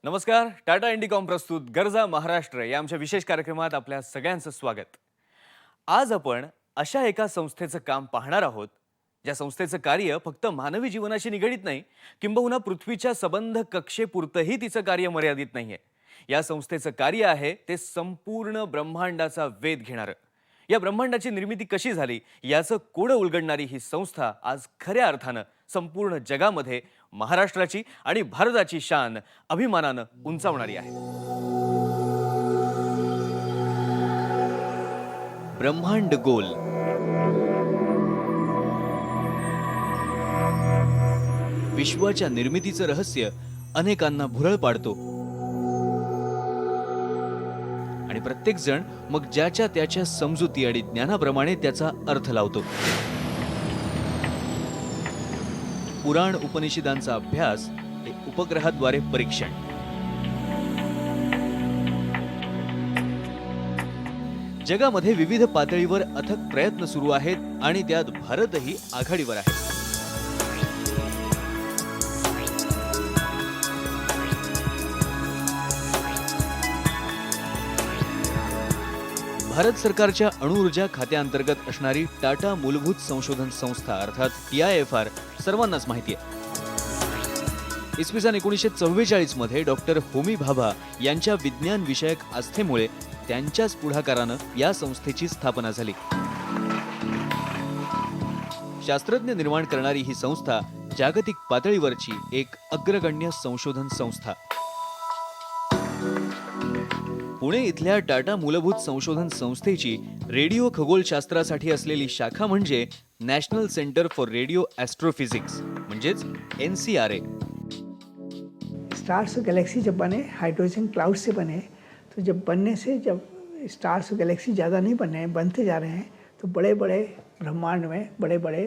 नमस्कार. टाटा इंडिकॉम प्रस्तुत गरजा महाराष्ट्र या आमच्या विशेष कार्यक्रमात आपल्या सगळ्यांचं स्वागत. आज आपण अशा एका संस्थेचं काम पाहणार आहोत ज्या संस्थेचं कार्य फक्त मानवी जीवनाशी निगडित नाही, किंबहुना पृथ्वीच्या सबंध कक्षेपुरतंही तिचं कार्य मर्यादित नाहीये. या संस्थेचं कार्य आहे ते संपूर्ण ब्रह्मांडाचा वेध घेणारं. या ब्रह्मांडाची निर्मिती कशी झाली याचं कोडं उलगडणारी ही संस्था आज खऱ्या अर्थानं संपूर्ण जगामध्ये महाराष्ट्राची आणि भारताची शान अभिमानानं उंचावणारी आहे. ब्रह्मांड गोल. विश्वाच्या निर्मितीचं रहस्य अनेकांना भुरळ पाडतो आणि प्रत्येक जण मग ज्याच्या त्याच्या समजुती आणि ज्ञानाप्रमाणे त्याचा अर्थ लावतो. पुराण उपनिषदांचा अभ्यास हे उपग्रहाद्वारे परीक्षण. जगामध्ये विविध पातळीवर अथक प्रयत्न सुरू आहेत आणि त्यात भारतही आघाडीवर आहे. भारत सरकारच्या अणुऊर्जा खात्याअंतर्गत असणारी टाटा मूलभूत संशोधन संस्था अर्थात TIFR सर्वांनाच माहिती आहे. इसवी सन 1944 मध्ये डॉक्टर होमी भाभा यांच्या विज्ञान विषयक आस्थेमुळे त्यांच्याच पुढाकारानं या संस्थेची स्थापना झाली. शास्त्रज्ञ निर्माण करणारी ही संस्था जागतिक पातळीवरची एक अग्रगण्य संशोधन संस्था. पुणे इथल्या टाटा मूलभूत संशोधन संस्थेची रेडिओ खगोलशास्त्रासाठी असलेली शाखा म्हणजे national centre for radio astrophysics म्हणजेच NCRA. स्टार्स और गैलेक्सी जब बने हाइड्रोजन क्लाउड से बने, तो जब बनने से जब स्टार्स और गैलेक्सी ज़्यादा नहीं बन रहे हैं, बनते जा रहे हैं, तो बड़े बड़े ब्रह्मांड में बड़े बड़े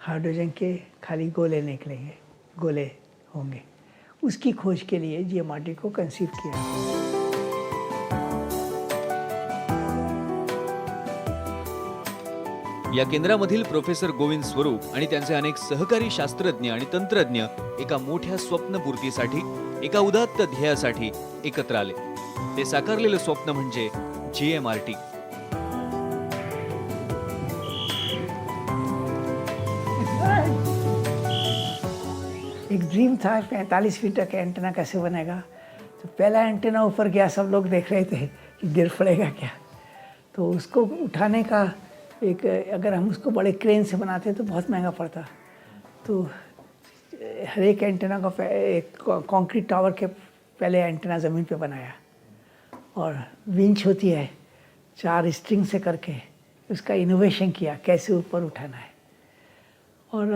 हाइड्रोजन के खाली गोले निकलेंगे, गोले होंगे. उसकी खोज के लिए GMRT को कंसीव किया. या केंद्रामधील प्रोफेसर गोविंद स्वरूप आणि त्यांचे अनेक सहकारी शास्त्रज्ञ आणि तंत्रज्ञ एका मोठ्या स्वप्नपूर्तीसाठी, एका उदात्त ध्येयासाठी एकत्र आले. ते साकारलेलं स्वप्न म्हणजे GMRT. एक ड्रीम था 45 फीट का एंटेना कैसे बनेगा. तो पहला एंटेना ऊपर गया, सब लोग देख रहे थे कि गिर पड़ेगा क्या. तो उसको उठाने का एक, अगर हम उसको बड़े क्रेन से बनाते तो बहुत महंगा पड़ता. तो हर एक एंटेना का एक कंक्रीट टावर के पहले एंटेना ज़मीन पे बनाया और विंच होती है 4 स्ट्रिंग से करके उसका इनोवेशन किया कैसे ऊपर उठाना है. और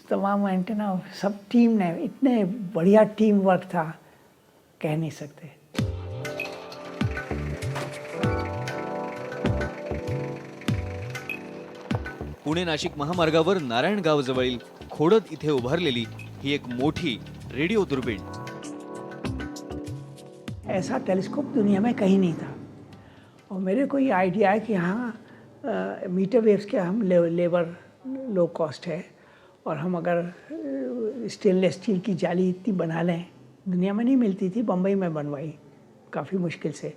तमाम एंटेना सब टीम ने, इतने बढ़िया टीम वर्क था कह नहीं सकते. पुणे नाशिक महामार्गावर नारायणगाव जवळील खोडद इथे उभारलेली ही एक मोठी रेडिओ दुर्बीण. ऐसा टेलीस्कोप दुनिया में कहीं नहीं था. और मेरे को ये आइडिया है कि हाँ मीटर वेव्स के हम लेबर लो कॉस्ट है और हम अगर स्टेनलेस स्टील की जाली इतनी बना लें, दुनिया में नहीं मिलती थी, बम्बई में बनवाई काफ़ी मुश्किल से.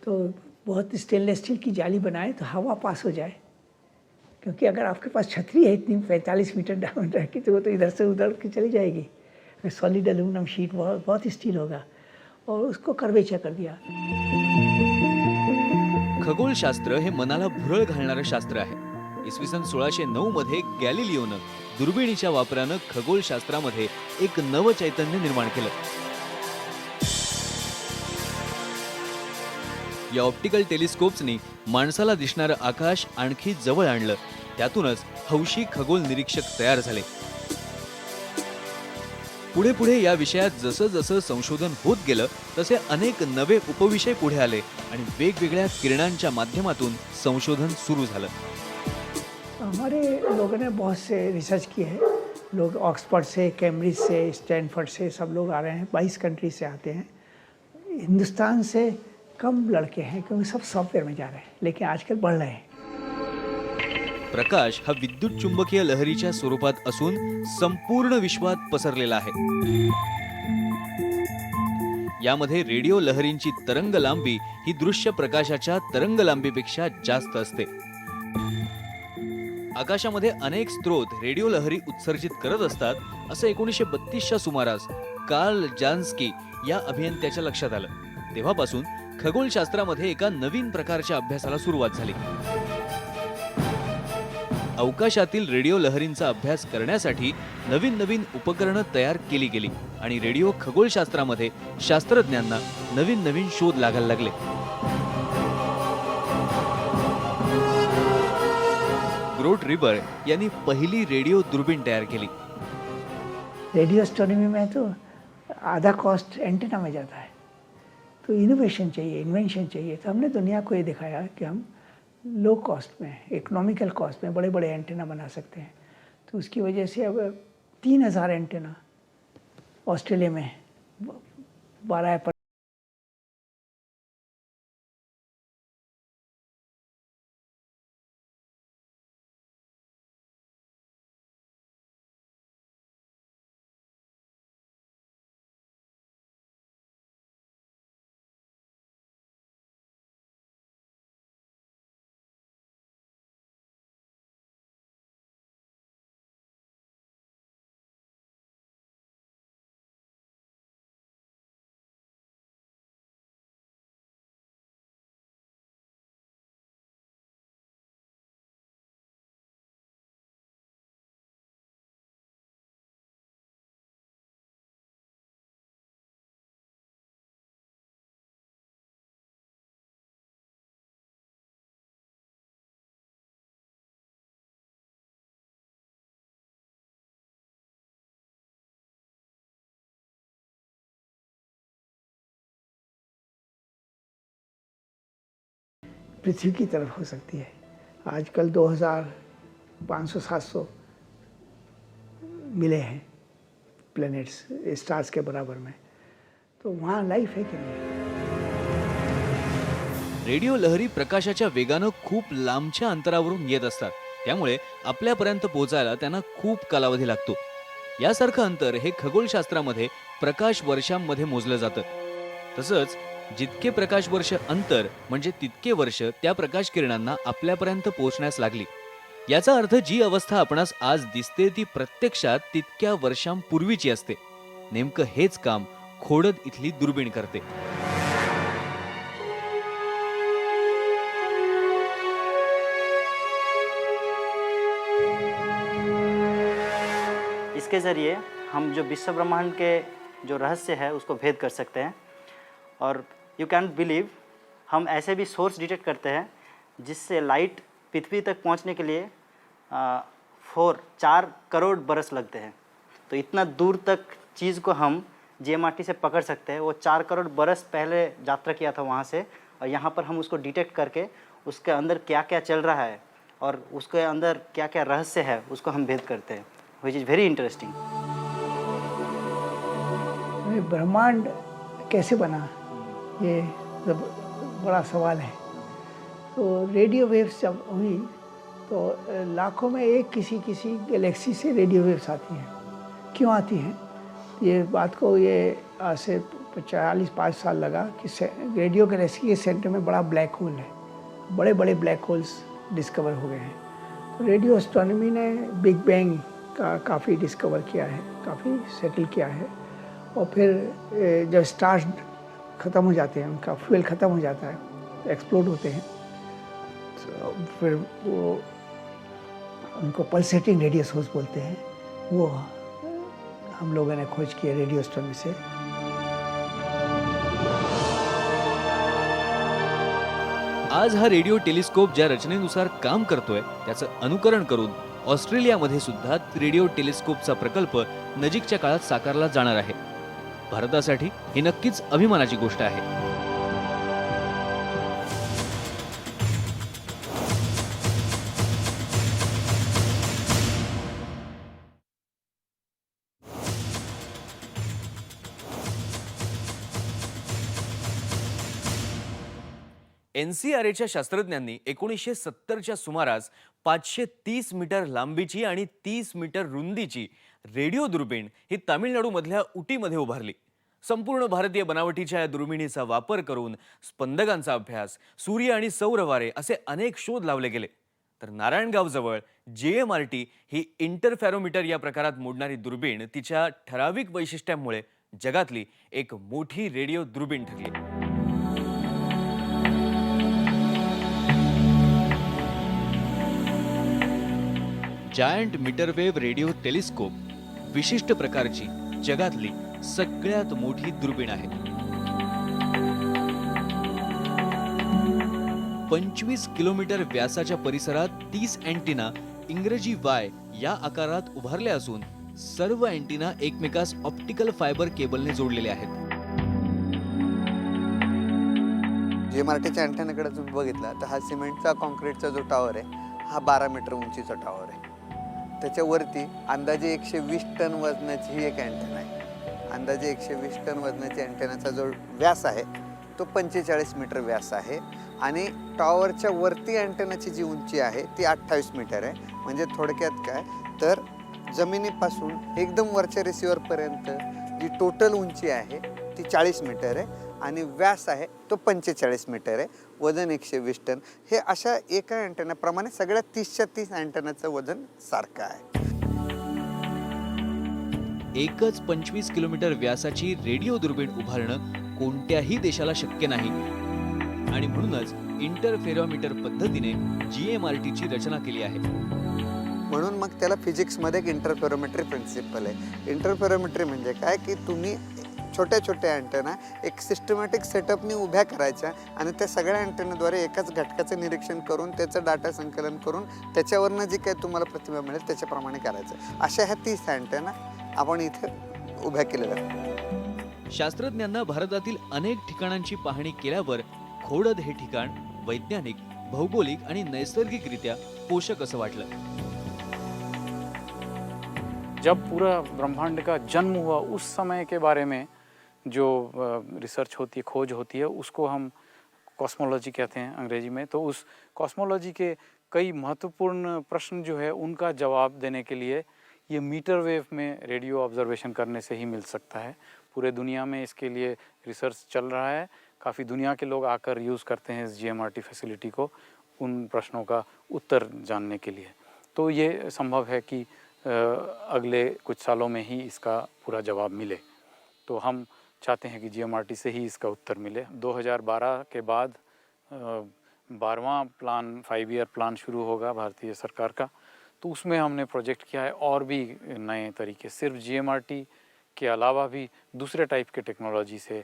तो बहुत स्टेनलेस स्टील की जाली बनाए तो हवा पास हो जाए, क्योंकि अगर आपके पास छतरी है इतनी 45 मीटर डायमीटर की तो वो तो इधर से उधर की चली जाएगी. सॉलिड एल्यूमिनियम शीट बहुत स्टील होगा और उसको कर्वेचर कर दिया. खगोलशास्त्र हे मनाला भुरळ घालणारं शास्त्र आहे. इसवी सन 1609 मध्ये गॅलिलिओनं दुर्बिणीच्या वापरानं खगोलशास्त्रामध्ये एक नवं चैतन्य निर्माण केलं. या ऑप्टिकल टेलिस्कोप्सनी माणसाला दिसणारं आकाश आणखी जवळ आणलं. त्यातूनच हौशी खगोल निरीक्षक तयार झाले. पुढे पुढे या विषयात जसं जसं संशोधन होत गेलं तसे अनेक नवे उपविषय पुढे आले आणि वेगवेगळ्या किरणांच्या माध्यमातून संशोधन सुरू झालं. हमारे लोगों ने बहुत से रिसर्च किए हैं. लोग ऑक्सफोर्ड से, कैम्ब्रिज से, स्टैनफोर्ड से सब लोग आ रहे हैं. 22 कंट्रीज से आते हैं. हिंदुस्तान से कम लड़के हैं क्योंकि सब सॉफ्टवेयर में जा रहे हैं, लेकिन आजकल बढ़ रहे हैं. प्रकाश हा विद्युत चुंबकीय लहरीच्या स्वरूपात असून संपूर्ण विश्वात पसरलेला आहे. यामध्ये रेडिओ लहरींची तरंग लांबी ही दृश्य प्रकाशाच्या तरंग लांबीपेक्षा जास्त असते. आकाशामध्ये अनेक स्रोत रेडिओ लहरी उत्सर्जित करत असतात असं 1932च्या सुमारास कार्ल जान्स्की या अभियंत्याच्या लक्षात आलं. तेव्हापासून खगोलशास्त्रामध्ये एका नवीन प्रकारच्या अभ्यासाला सुरुवात झाली. अवकाशातील रेडिओ लहरींचा अभ्यास करण्यासाठी नवीन नवीन उपकरणं तयार केली गेली आणि रेडिओ खगोलशास्त्रामध्ये शास्त्रज्ञांना नवीन नवीन शोध लागायला लागले. ग्रोट रिबर यांनी पहिली रेडिओ दुर्बीण तयार केली. रेडियो एस्ट्रोनॉमी में तो आधा कॉस्ट एंटेना में जाता है, तो इनोवेशन चाहिए, इन्वेंशन चाहिए. तो हमने दुनिया को ये दिखाया कि हम लो कॉस्ट में, इकोनॉमिकल कॉस्ट में बड़े बड़े एंटेना बना सकते हैं. तो उसकी वजह से अब 3000 एंटेना ऑस्ट्रेलिया में 12 पृथ्वी की तरफ हो सकती है. आजकल 2500-700 मिले हैं प्लैनेट्स स्टार्स के बराबर में. तो वहाँ लाइफ है कि नहीं? रेडिओ लहरी प्रकाशाच्या वेगानं खूप लांबच्या अंतरावरून येत असतात. त्यामुळे आपल्यापर्यंत पोहोचायला त्यांना खूप कालावधी लागतो. यासारखं अंतर हे खगोलशास्त्रामध्ये प्रकाश वर्षांमध्ये मोजलं जातं. तसंच जितके प्रकाश वर्ष अंतर म्हणजे तितके वर्ष त्या प्रकाश किरणांना आपल्यापर्यंत पोहोचण्यास लागली. याचा अर्थ जी अवस्था आपणास आज दिसते ती प्रत्यक्षात तितक्या वर्षांपूर्वीची असते. नेमकं हेच काम खोडद इथली दुर्बीण करते. इसके ज़रिए हम जो विश्व ब्रह्मांड के जो रहस्य है उसको भेद कर सकते हैं. और यू कैन बिलीव हम ऐसे भी सोर्स डिटेक्ट करते हैं जिससे लाइट पृथ्वी तक पहुंचने के लिए 4 करोड़ बरस लगते हैं. तो इतना दूर तक चीज़ को हम जीएमआरटी से पकड़ सकते हैं. वो 4 करोड़ बरस पहले यात्रा किया था वहाँ से, और यहाँ पर हम उसको डिटेक्ट करके उसके अंदर क्या क्या चल रहा है और उसके अंदर क्या क्या रहस्य है उसको हम भेद करते हैं, विच इज़ वेरी इंटरेस्टिंग. ब्रह्मांड कैसे बना, ये बड़ा सवाल है. तो रेडियो वेव्स जब हुई तो लाखों में एक किसी गैलेक्सी से रेडियो वेव्स आती हैं. क्यों आती हैं? ये बात को ये आज से 45 साल लगा कि रेडियो गैलेक्सी के सेंटर में बड़ा ब्लैक होल है. बड़े बड़े ब्लैक होल्स डिस्कवर हो गए हैं. तो रेडियो एस्ट्रोनॉमी ने बिग बैंग का काफ़ी डिस्कवर किया है, काफ़ी सेटल किया है. और फिर जब स्टार्स ख़त्म हो जाते हैं, उनका फ्यूल ख़त्म हो जाता है, एक्सप्लोड होते हैं, तो फिर वो उनको पल्सेटिंग रेडियो सोर्स बोलते हैं. वो हम लोगों ने खोज किया रेडियो एस्ट्रोनॉमी से. आज हा रेडिओ टेलिस्कोप ज्या रचनेनुसार काम करतोय त्याचं अनुकरण करून ऑस्ट्रेलियामध्ये सुद्धा रेडिओ टेलिस्कोपचा प्रकल्प नजीकच्या काळात साकारला जाणार आहे. भारतासाठी ही नक्कीच अभिमानाची गोष्ट आहे. NCRAच्या शास्त्रज्ञांनी 1970च्या सुमारास 530 मीटर लांबीची आणि 30 मीटर रुंदीची रेडिओ दुर्बीण ही तामिळनाडूमधल्या उटीमध्ये उभारली. संपूर्ण भारतीय बनावटीच्या या दुर्बिणीचा वापर करून स्पंदकांचा अभ्यास, सूर्य आणि सौरवारे असे अनेक शोध लावले गेले. तर नारायणगावजवळ JMRT ही इंटरफेरोमीटर या प्रकारात मोडणारी दुर्बीण तिच्या ठराविक वैशिष्ट्यांमुळे जगातली एक मोठी रेडिओ दुर्बीण ठरली. जायंट मीटरवेव्ह रेडिओ टेलिस्कोप विशिष्ट प्रकारची जगातली सगळ्यात मोठी दुर्बीण आहे. 25 किलोमीटर व्यासाच्या परिसरात 30 अँटिना इंग्रजी Y या आकारात उभारले असून सर्व अँटिना एकमेकास ऑप्टिकल फायबर केबलने जोडलेले आहेत. JMRTच्या अँटेनाकडे तुम्ही बघितला तर हा सिमेंटचा कॉन्क्रीटचा जो टॉवर आहे हा 12 मीटर उंचीचा टॉवर आहे. त्याच्यावरती अंदाजे 120 टन वजनाची ही एक अँटेना आहे. अंदाजे 120 टन वजनाची अँटेनाचा जो व्यास आहे तो 45 मीटर व्यास आहे आणि टॉवरच्या वरती अँटेनाची जी उंची आहे ती 28 मीटर आहे. म्हणजे थोडक्यात काय तर जमिनीपासून एकदम वरच्या रिसिव्हरपर्यंत जी टोटल उंची आहे ती 40 मीटर आहे आणि व्यास आहे तो 45 मीटर आहे. वजन 120 टन. हे अशा एका अँटेनाप्रमाणे सगळ्या 30च्या 30 अँटेनाचं वजन सारखं आहे. एकच 25 किलोमीटर व्यासाची रेडिओ दुर्बीण उभारणं कोणत्याही देशाला शक्य नाही आणि म्हणूनच इंटरफेरोमीटर पद्धतीने JMRTची रचना केली आहे. म्हणून मग त्याला फिजिक्समध्ये एक इंटरफेरोमेट्री प्रिन्सिपल आहे. इंटरफेरोमेट्री म्हणजे काय की तुम्ही छोट्या छोट्या अँटेना एक सिस्टमॅटिक सेटअपनी उभ्या करायच्या आणि त्या सगळ्या अँटेनाद्वारे एकाच घटकाचं निरीक्षण करून त्याचं डाटा संकलन करून त्याच्यावरनं जी काही तुम्हाला प्रतिमा मिळेल त्याच्याप्रमाणे करायचं. अशा ह्या 30 अँटेना आपण इथे उभ्या केलेल्या आहेत. शास्त्रज्ञांना भारतातील अनेक ठिकाणांची पाहणी केल्यावर खोडद हे ठिकाण वैज्ञानिक, भौगोलिक आणि नैसर्गिकरित्या पोषक असं वाटलं. जब पूरा ब्रह्मांड का जन्म हुआ उस समय के बारे में जो रिसर्च होती है, खोज होती है, उसको हम कॉस्मोलॉजी कहते हैं अंग्रेजी में. तो उस कॉस्मोलॉजी के कई महत्वपूर्ण प्रश्न जो है उनका जवाब देने के लिए ये मीटर वेव में रेडियो ऑब्जर्वेशन करने से ही मिल सकता है. पूरे दुनिया में इसके लिए रिसर्च चल रहा है. काफ़ी दुनिया के लोग आकर यूज़ करते हैं इस JMRT फैसिलिटी को उन प्रश्नों का उत्तर जानने के लिए. तो ये संभव है कि अगले कुछ सालों में ही इसका पूरा जवाब मिले. तो हम चाहते हैं कि JMRT से ही इसका उत्तर मिले. 2012 के बाद 12वां प्लान 5 ईयर प्लान शुरू होगा भारतीय सरकार का. तो उसमें हमने प्रोजेक्ट किया है और भी नए तरीके, सिर्फ JMRT के अलावा भी दूसरे टाइप के टेक्नोलॉजी से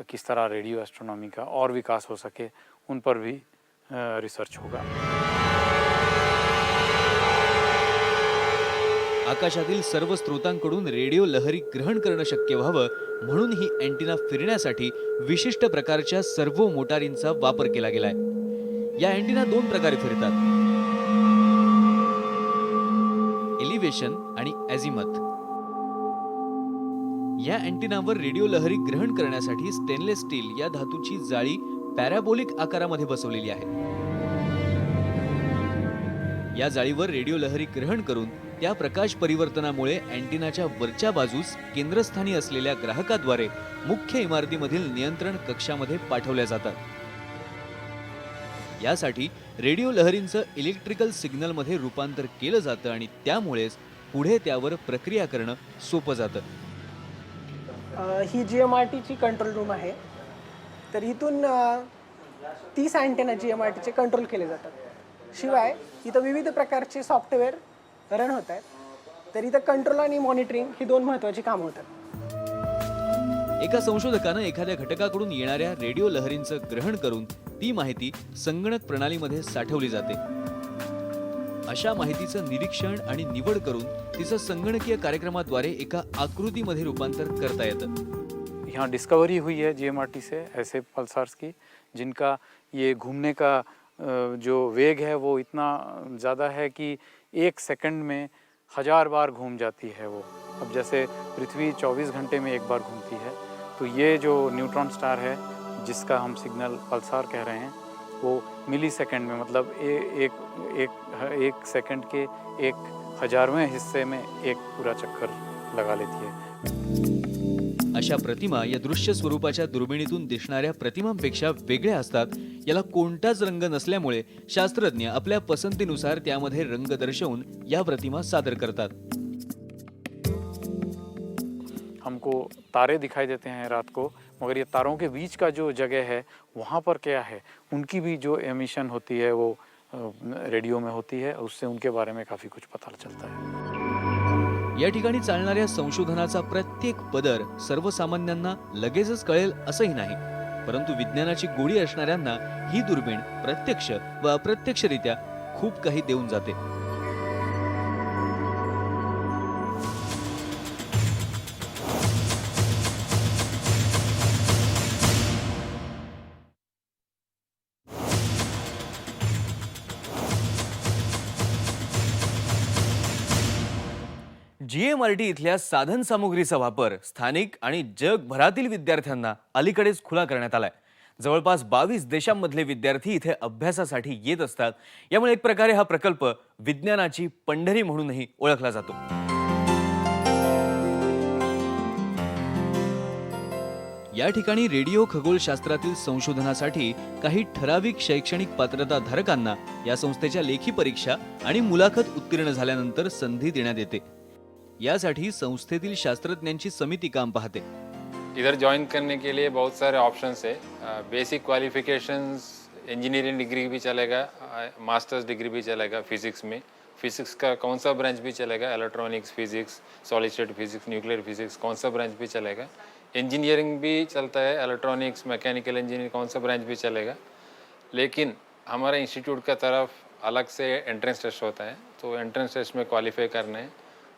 किस तरह रेडियो एस्ट्रोनॉमी का और विकास हो सके उन पर भी रिसर्च होगा. आकाशातील सर्व स्रोतांकडून रेडिओ लहरी ग्रहण करणं शक्य व्हावं म्हणून ही अँटिना फिरण्यासाठी विशिष्ट प्रकारच्या सर्वो मोटारींचा वापर केला गेलाय. या अँटिना 2 प्रकारे फिरतात, एलिव्हेशन आणि अझिमथ. या अँटिनावर रेडिओ लहरी ग्रहण करण्यासाठी स्टेनलेस स्टील या धातूची जाळी पॅराबोलिक आकारामध्ये बसवलेली आहे. या जाळीवर रेडिओ लहरी ग्रहण करून त्या प्रकाश परिवर्तनामुळे अँटिनाच्या वरच्या बाजूस केंद्रस्थानी असलेल्या ग्राहकाद्वारे मुख्य इमारतीमधील नियंत्रण कक्षामध्ये पाठवल्या जातात. यासाठी रेडिओ लहरींचं इलेक्ट्रिकल सिग्नलमध्ये रूपांतर केलं जातं आणि त्यामुळेच पुढे त्यावर प्रक्रिया करणं सोपं जातं. ही JMRTची कंट्रोल रूम आहे. तर इथून 30 अँटेना JMRTचे कंट्रोल केले जातात. शिवाय इथं विविध प्रकारचे सॉफ्टवेअर रन होत आहेत. तर इथं कंट्रोल आणि मॉनिटरिंग ही 2 महत्त्वाची कामं होतात. एका संशोधकानं एखाद्या घटकाकडून येणाऱ्या रेडिओ लहरींचं ग्रहण करून ती माहिती संगणक प्रणालीमध्ये साठवली जाते. अशा माहितीचं निरीक्षण आणि निवड करून तिचं संगणकीय कार्यक्रमाद्वारे एका आकृतीमध्ये रूपांतर करता येतं. यहाँ डिस्कवरी हुई है JMRT से ऐसे पल्सार्स की जिनका ये घूमने का जो वेग है वो इतना ज़्यादा है कि 1 सेकंड में 1000 बार घूम जाती है वो. अब जैसे पृथ्वी 24 घंटे में एक बार घूमती है, तो ये जो न्यूट्रॉन स्टार है जिसका हम सिग्नल पल्सार कह रहे हैं वो मिली सेकंड में, मतलब एक सेकंड के 1/1000वें हिस्से में एक पूरा चक्कर लगा लेती है. अशा प्रतिमा या दृश्य स्वरूपाच्या दुर्बिणीतून दिसणाऱ्या प्रतिमांपेक्षा वेगळ्या असतात. याला कोणताच रंग नसल्यामुळे शास्त्रज्ञ आपल्या पसंतीनुसार त्यामध्ये रंग दर्शवून या प्रतिमा सादर करतात. हमको तारे दिखाई देते हैं रात को, मगर ये तारों के बीच का जो जगह है वहाँ पर क्या है, उनकी भी जो एमिशन होती है वो रेडियो में होती है. उससे उनके बारे में काफ़ी कुछ पता चलता है. या ठिकाणी चालणाऱ्या संशोधनाचा प्रत्येक पदर सर्वसामान्यांना लगेचच कळेल असंही नाही, परंतु विज्ञानाची गोडी असणाऱ्यांना ही दुर्बीण प्रत्यक्ष व अप्रत्यक्षरित्या खूप काही देऊन जाते. GMRT इथल्या साधन सामुग्रीचा वापर स्थानिक आणि जगभरातील विद्यार्थ्यांना अलीकडेच खुला करण्यात आलाय. जवळपास 22 देशांमधले विद्यार्थी इथे अभ्यासासाठी येत असतात. यामुळे एक प्रकारे हा प्रकल्प विज्ञानाची पंढरी म्हणूनही ओळखला जातो. या ठिकाणी रेडिओ खगोलशास्त्रातील संशोधनासाठी काही ठराविक शैक्षणिक पात्रता धारकांना या संस्थेच्या लेखी परीक्षा आणि मुलाखत उत्तीर्ण झाल्यानंतर संधी देण्यात येते. यासाठी संस्थेतील शास्त्रज्ञांची समिती काम पाहते. इधर ज्वाइन करने के लिए बहुत सारे ऑप्शंस है. बेसिक क्वालिफिकेशंस इंजीनियरिंग डिग्री भी चलेगा, मास्टर्स डिग्री भी चलेगा फिजिक्स में. फिजिक्स का कौन सा ब्रांच भी चलेगा, electronics physics, solid state physics, nuclear physics, कौन सा ब्रांच भी चलेगा. इंजीनियरिंग भी चलता है, इलेक्ट्रॉनिक्स, मैकेनिकल इंजीनियरिंग, कौन सा ब्रांच भी चलेगा. लेकिन हमारा इंस्टीट्यूट का तरफ अलग से एंट्रेंस टेस्ट होता है, तो एंट्रेंस टेस्ट में क्वालिफाई करना है.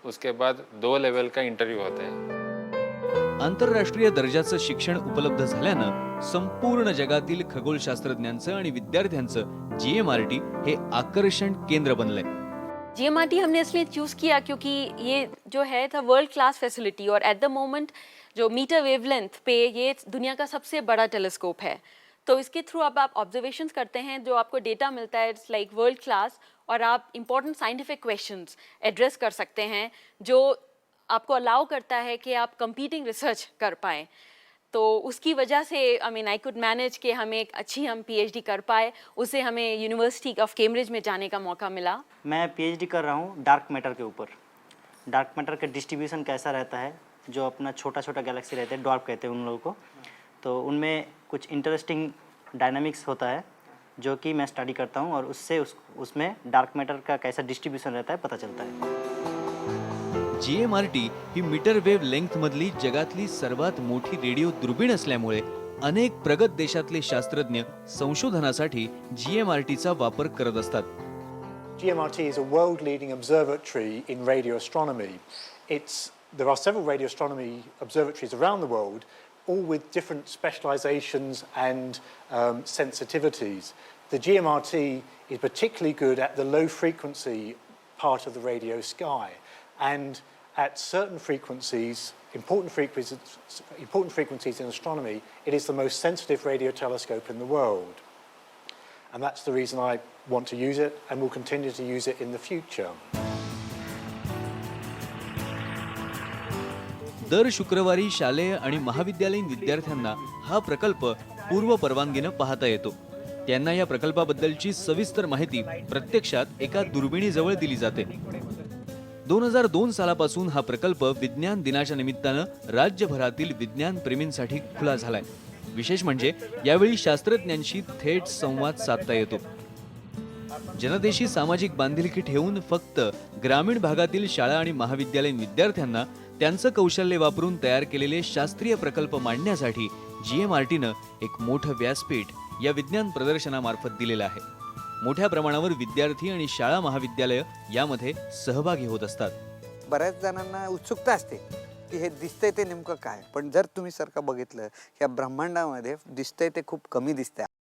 उसके बाद 2 लेवल का इंटरव्यू होता है. आंतरराष्ट्रीय दर्जाचं शिक्षण उपलब्ध झाल्यानं संपूर्ण जगातील खगोलशास्त्रज्ञांचं आणि विद्यार्थ्यांचं GMRT हे आकर्षण केंद्र बनलंय. GMRT हमने इसलिए चूज़ किया क्योंकि ये जो है था वर्ल्ड क्लास फैसिलिटी, और एट द मोमेंट जो मीटर वेवलेंथ पे ये दुनिया का सबसे बड़ा टेलीस्कोप है. तो इसके थ्रू अब आप ऑब्जर्वेशंस करते हैं, जो आपको डेटा मिलता है इट्स लाइक वर्ल्ड क्लास, और आप इम्पॉर्टेंट साइंटिफिक क्वेश्चंस एड्रेस कर सकते हैं, जो आपको अलाउ करता है कि आप कंपीटिंग रिसर्च कर पाएँ. तो उसकी वजह से आई कुड मैनेज कि हमें एक अच्छी हम PhD कर पाए. उससे हमें यूनिवर्सिटी ऑफ कैम्ब्रिज में जाने का मौका मिला. मैं PhD कर रहा हूँ डार्क मैटर के ऊपर. डार्क मैटर का डिस्ट्रीब्यूशन कैसा रहता है, जो अपना छोटा छोटा गैलेक्सी रहते हैं, ड्वार्फ कहते हैं उन लोगों को, तो उनमें कुछ इंटरेस्टिंग डायनामिक्स होता है जो कि मैं स्टडी करता हूँ, और उससे उसमें डार्क मैटर का कैसा डिस्ट्रीब्यूशन रहता है पता चलता है. GMRT ही मीटर वेव्ह लेंथ मधली जगातली सर्वात मोठी रेडिओ दुर्बीण असल्यामुळे अनेक प्रगत देशातले शास्त्रज्ञ संशोधनासाठी GMRTचा वापर करत असतात. GMRT is a world-leading observatory in radio astronomy. There are several radio astronomy observatories around the world, all with different specializations and sensitivities. The GMRT is particularly good at the low frequency part of the radio sky, and at certain frequencies, important frequencies in astronomy, it is the most sensitive radio telescope in the world. And that's the reason I want to use it and will continue to use it in the future. दर शुक्रवारी शालेय आणि महाविद्यालयीन विद्यार्थ्यांना हा प्रकल्प पूर्व परवानगीनं पाहता येतो. त्यांना या प्रकल्पाबद्दलची सविस्तर माहिती प्रत्यक्षात एका दुर्बिणीजवळ दिली जाते. 2002 सालापासून हा प्रकल्प विज्ञान दिनाच्या निमित्तानं राज्यभरातील विज्ञान प्रेमींसाठी खुला झालाय. विशेष म्हणजे यावेळी शास्त्रज्ञांशी थेट संवाद साधता येतो. जनतेशी सामाजिक बांधिलकी ठेवून फक्त ग्रामीण भागातील शाळा आणि महाविद्यालयीन विद्यार्थ्यांना त्यांचं कौशल्य वापरून तयार केलेले शास्त्रीय प्रकल्प मांडण्यासाठी GMRTनं एक मोठं व्यासपीठ या विज्ञान प्रदर्शनामार्फत दिलेलं आहे. मोठ्या प्रमाणावर विद्यार्थी आणि शाळा महाविद्यालय यामध्ये सहभागी होत असतात. बऱ्याच जणांना उत्सुकता असते की हे दिसतंय ते नेमकं काय, पण जर तुम्ही सारखं बघितलं या ब्रह्मांडामध्ये दिसतंय ते खूप कमी दिसतंय.